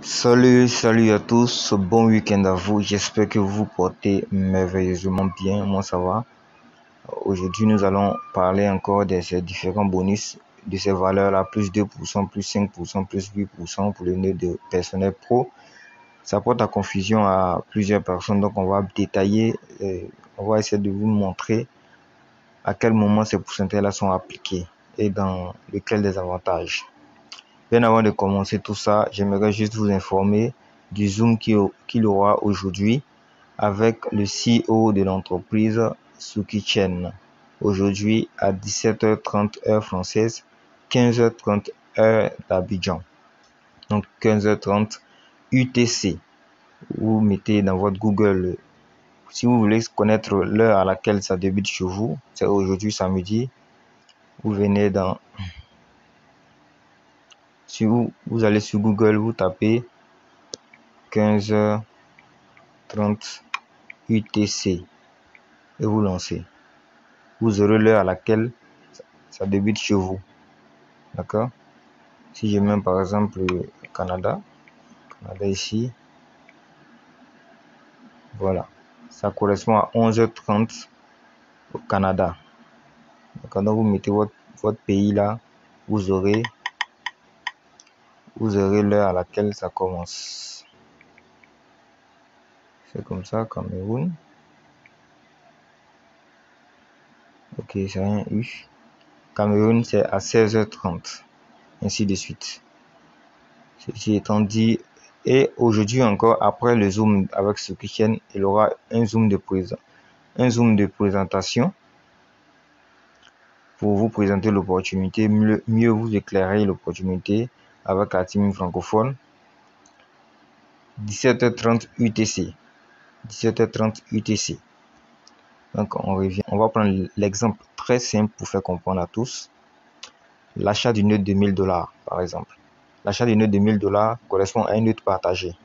Salut à tous, bon week-end à vous, j'espère que vous vous portez merveilleusement bien, moi ça va. Aujourd'hui nous allons parler encore de ces différents bonus, de ces valeurs là, plus 2%, plus 5%, plus 8% pour le nœud de personnel pro. Ça porte à confusion à plusieurs personnes, donc on va détailler, on va essayer de vous montrer à quel moment ces pourcentages là sont appliqués et dans lequel des avantages. Bien avant de commencer tout ça, j'aimerais juste vous informer du Zoom qu'il aura aujourd'hui avec le CEO de l'entreprise Suki Chen. Aujourd'hui à 17h30 heure française, 15h30 heure d'Abidjan. Donc 15h30 UTC. Vous mettez dans votre Google, si vous voulez connaître l'heure à laquelle ça débute chez vous, c'est aujourd'hui samedi. Vous venez dans... Si vous allez sur Google, vous tapez 15h30 UTC et vous lancez. Vous aurez l'heure à laquelle ça débute chez vous. D'accord? Si je mets par exemple Canada ici, voilà. Ça correspond à 11h30 au Canada. D'accord? Donc vous mettez votre pays là, vous aurez l'heure à laquelle ça commence. C'est comme ça, Cameroun. Ok, c'est un U. Cameroun, c'est à 16h30. Ainsi de suite. Ceci étant dit, et aujourd'hui encore, après le Zoom avec Suki Chen, il aura un Zoom de présentation pour vous présenter l'opportunité, mieux vous éclairer l'opportunité avec la team francophone. 17h30 UTC. 17h30 UTC. Donc on revient. On va prendre l'exemple très simple pour faire comprendre à tous. L'achat d'une note de $1000 par exemple. L'achat d'une note de $1000 correspond à une note partagée.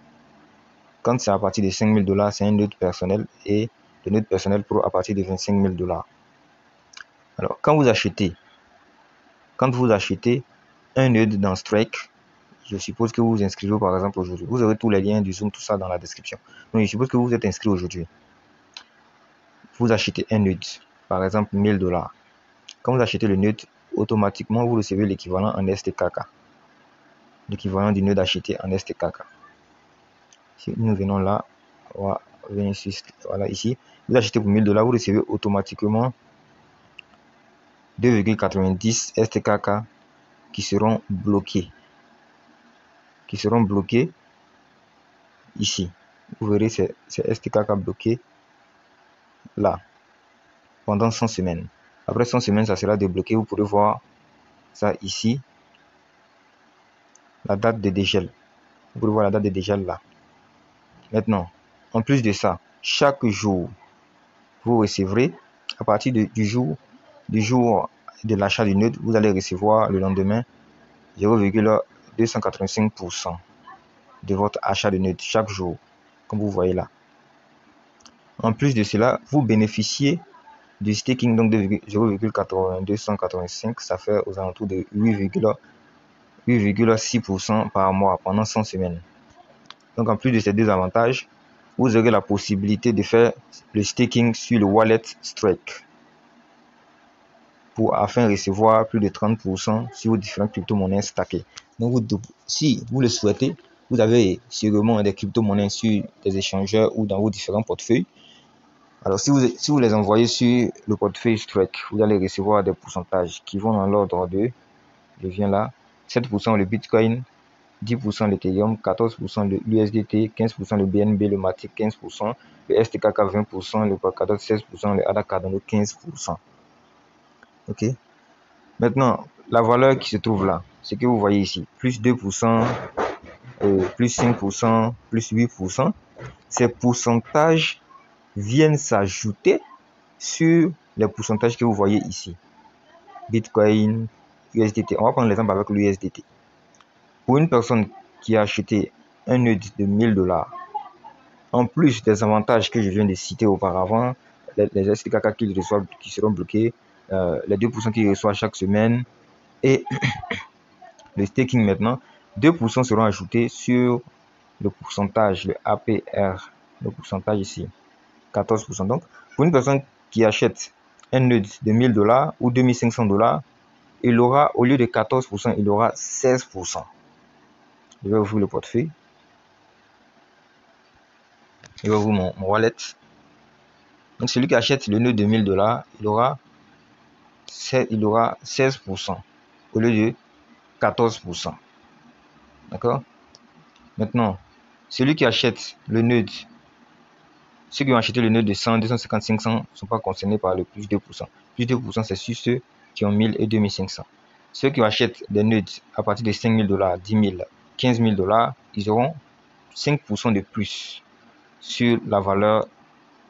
Quand c'est à partir de $5000, c'est un note personnel et le note personnel pro à partir de $25000. Alors, quand vous achetez un node dans Strike, je suppose que vous vous inscrivez par exemple aujourd'hui. Vous aurez tous les liens du Zoom, tout ça dans la description. Donc, je suppose que vous êtes inscrit aujourd'hui. Vous achetez un node, par exemple $1000. Quand vous achetez le node, automatiquement, vous recevez l'équivalent en STKK. L'équivalent du node acheté en STKK. Si nous venons là, on va venir sur, voilà ici. Vous achetez pour $1000, vous recevez automatiquement 2,90 STKK qui seront bloqués. Ici. Vous verrez ces STKK bloqués là pendant 100 semaines. Après 100 semaines, ça sera débloqué. Vous pourrez voir ça ici. La date de dégel. Vous pouvez voir la date de dégel là. Maintenant, en plus de ça, chaque jour, vous recevrez à partir du jour de l'achat du node, vous allez recevoir le lendemain 0,285% de votre achat de node chaque jour, comme vous voyez là. En plus de cela, vous bénéficiez du staking donc de 0,285, ça fait aux alentours de 8,6% par mois pendant 100 semaines. Donc en plus de ces deux avantages, vous aurez la possibilité de faire le staking sur le wallet Strike afin de recevoir plus de 30% sur vos différentes crypto-monnaies stackées. Donc si vous le souhaitez, vous avez sûrement des crypto-monnaies sur des échangeurs ou dans vos différents portefeuilles. Alors si vous les envoyez sur le portefeuille Strike, vous allez recevoir des pourcentages qui vont dans l'ordre de, je viens là, 7% le Bitcoin, 10% l'Ethereum, 14% le USDT, 15% le BNB, le Matic 15%, le STKK 20%, le Polkadot 16%, le ADA Cardano 15%. Ok. Maintenant, la valeur qui se trouve là, c'est que vous voyez ici, plus 2%, plus 5%, plus 8%. Ces pourcentages viennent s'ajouter sur les pourcentages que vous voyez ici. Bitcoin, USDT. On va prendre l'exemple avec l'USDT. Pour une personne qui a acheté un node de $1000, en plus des avantages que je viens de citer auparavant, les STKK qu'ils reçoivent qui seront bloqués, les 2% qu'ils reçoivent chaque semaine et le staking maintenant, 2% seront ajoutés sur le pourcentage, le APR, le pourcentage ici, 14%. Donc, pour une personne qui achète un nœud de 1000 $ ou 2500 $, il aura, au lieu de 14%, il aura 16%. Je vais ouvrir le portefeuille. Je vais ouvrir mon wallet. Donc, celui qui achète le nœud de 1000 $, il aura 16% au lieu de 14%. D'accord? Maintenant, celui qui achète le nœud, ceux qui ont acheté le nœud de 100, 250, 500 ne sont pas concernés par le plus 2%. Plus 2%, c'est sur ceux qui ont 1000 et 2500. Ceux qui achètent des nœuds à partir de 5000 $, 10 000, 15 000 $, ils auront 5% de plus sur la valeur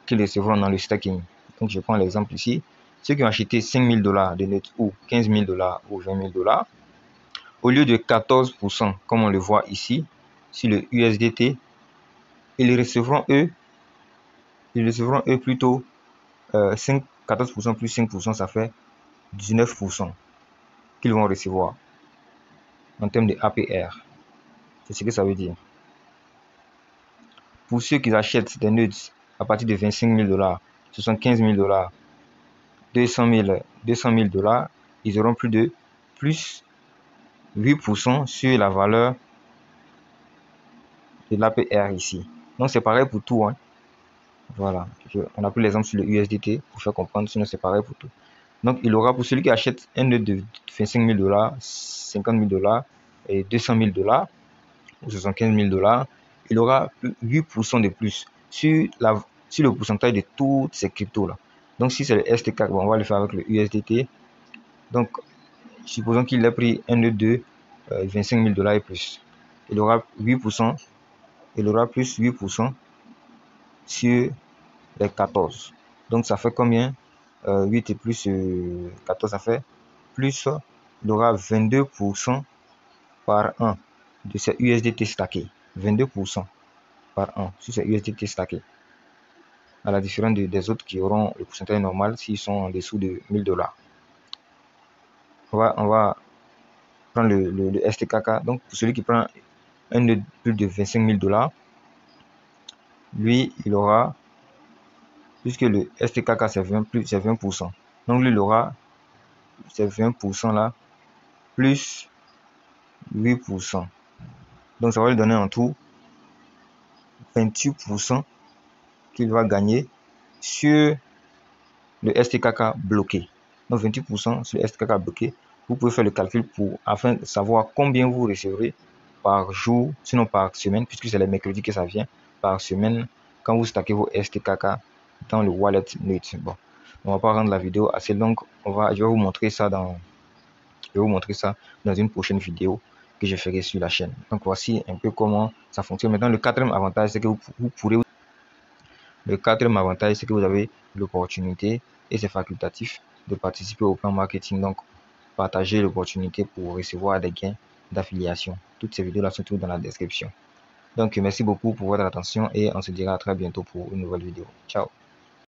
qu'ils recevront dans le stacking. Donc, je prends l'exemple ici. Ceux qui ont acheté 5000 $ de nœuds ou 15 000 $ ou 20 000 $, au lieu de 14%, comme on le voit ici, sur le USDT, ils recevront eux plutôt 14% plus 5%, ça fait 19% qu'ils vont recevoir en termes de APR. C'est ce que ça veut dire. Pour ceux qui achètent des nœuds à partir de 25 000 $, 75 000 $, 200 000 $, ils auront plus 8% sur la valeur de l'APR ici. Donc c'est pareil pour tout, hein. Voilà, on a pris l'exemple sur le USDT pour faire comprendre, sinon c'est pareil pour tout. Donc il aura, pour celui qui achète un nœud de 25 000 $, 50 000 $ et 200 000 $ ou 75 000 $, il aura 8% de plus sur le pourcentage de toutes ces cryptos là. Donc si c'est le STK, on va le faire avec le USDT. Donc supposons qu'il ait pris un nœud de 25 000 $ et plus, il aura 8%, il aura plus 8% sur les 14. Donc ça fait combien? 8 et plus 14, ça fait plus, il aura 22% par an de ces USDT stackés. 22% par an sur ces USDT stackés. À la différence des autres qui auront le pourcentage normal s'ils sont en dessous de 1000 $. On va prendre le STKK. Donc pour celui qui prend un de plus de 25 000 $, lui, il aura, puisque le STKK c'est 20%. Donc lui, il aura ces 20% là, plus 8%. Donc ça va lui donner en tout 28% qu'il va gagner sur le STKK bloqué. Donc 28% sur le STKK bloqué. Vous pouvez faire le calcul afin de savoir combien vous recevrez par jour, sinon par semaine, puisque c'est les mercredis que ça vient, par semaine, quand vous stackez vos STKK dans le wallet Node. Bon, on va pas rendre la vidéo assez longue. Je vais vous montrer ça dans une prochaine vidéo que je ferai sur la chaîne. Donc voici un peu comment ça fonctionne. Maintenant, le quatrième avantage, c'est que vous avez l'opportunité, et c'est facultatif, de participer au plan marketing. Donc partagez l'opportunité pour recevoir des gains d'affiliation. Toutes ces vidéos là sont toutes dans la description. Donc merci beaucoup pour votre attention et on se dira à très bientôt pour une nouvelle vidéo. Ciao.